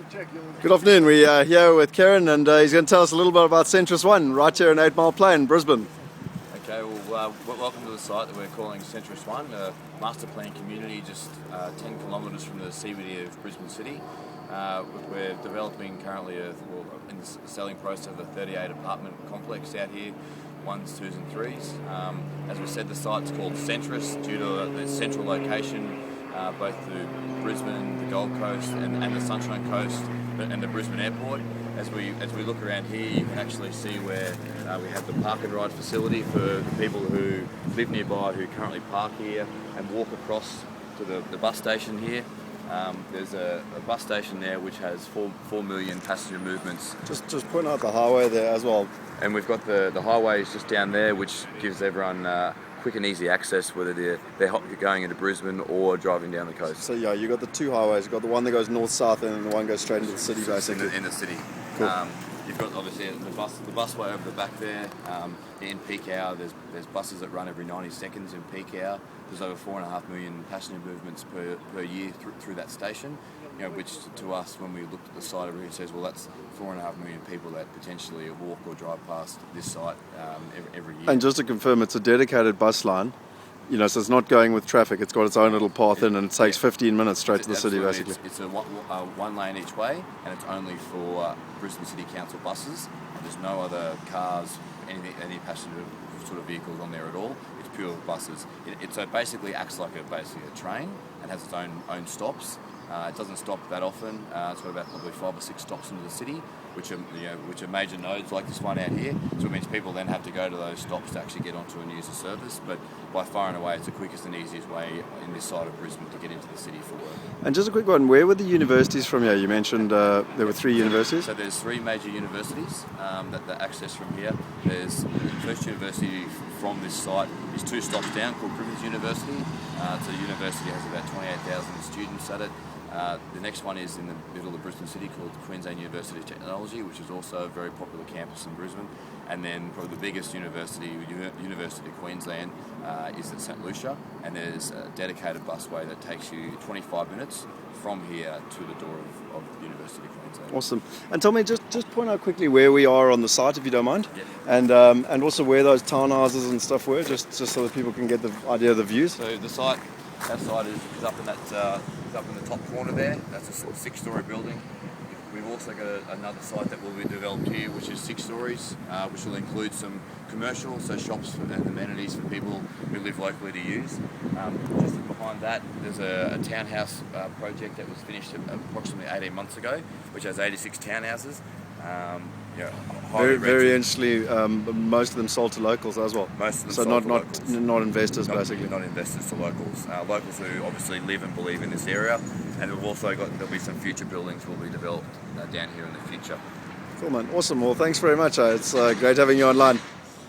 Good afternoon. We are here with Keiran, and he's going to tell us a little bit about Centris One, right here in 8 Mile Plain, Brisbane. Okay, well, welcome to the site that we're calling Centris One, a master plan community just 10 kilometres from the CBD of Brisbane City. We're developing currently, in the selling process of a 38 apartment complex out here, 1s, 2s and 3s. As we said, the site's called Centris due to the central location, both to Brisbane, the Gold Coast and the Sunshine Coast and the Brisbane Airport. As we look around here, you can actually see where we have the park and ride facility for people who live nearby who currently park here and walk across to the bus station here. There's a bus station there which has 4 million passenger movements. Just point out the highway there as well. And we've got the highways just down there, which gives everyone quick and easy access, whether they're going into Brisbane or driving down the coast. So yeah, you've got the two highways. You've got the one that goes north-south and the one goes straight into the city, basically. In the city. Cool. You've got obviously the busway over the back there. In peak hour, there's buses that run every 90 seconds in peak hour. There's over 4.5 million passenger movements per year through that station. You know, which to us, when we looked at the site, it says, well, that's 4.5 million people that potentially walk or drive past this site every year. And just to confirm, it's a dedicated bus line. You know, so it's not going with traffic. It's got its own little path in, and it takes 15 minutes straight to the city, basically. It's a one lane each way, and it's only for Brisbane City Council buses. And there's no other cars, any passenger sort of vehicles on there at all. It's pure buses. So it basically acts like a train and has its own stops. It doesn't stop that often. It's got about probably 5 or 6 stops into the city, which are major nodes like this one out here. So it means people then have to go to those stops to actually get onto and use the service. But by far and away, it's the quickest and easiest way in this side of Brisbane to get into the city for work. And just a quick one, where were the universities from here? You mentioned there were 3 universities? So there's 3 major universities that access from here. There's the first university from this site is 2 stops down, called Crimmins University. So the university has about 28,000 students at it. The next one is in the middle of Brisbane City, called Queensland University of Technology, which is also a very popular campus in Brisbane. And then probably the biggest university, University of Queensland, is at St Lucia, and there's a dedicated busway that takes you 25 minutes from here to the door of the University of Queensland. Awesome. And tell me, just point out quickly where we are on the site, if you don't mind, yeah. And also where those townhouses and stuff were, just so that people can get the idea of the views. So the site, that site is up in that. Is up in the top corner there. That's a 6-storey building. We've also got another site that will be developed here, which is 6 stories, which will include some commercial, so shops and amenities for people who live locally to use. Just behind that, there's a townhouse project that was finished approximately 18 months ago, which has 86 townhouses. Very interestingly, most of them sold to locals as well. Most of them so sold to locals. Not investors, basically. Not investors, to locals. Locals who obviously live and believe in this area. And we've also there'll be some future buildings will be developed down here in the future. Cool, man. Awesome. Well, thanks very much. It's great having you online.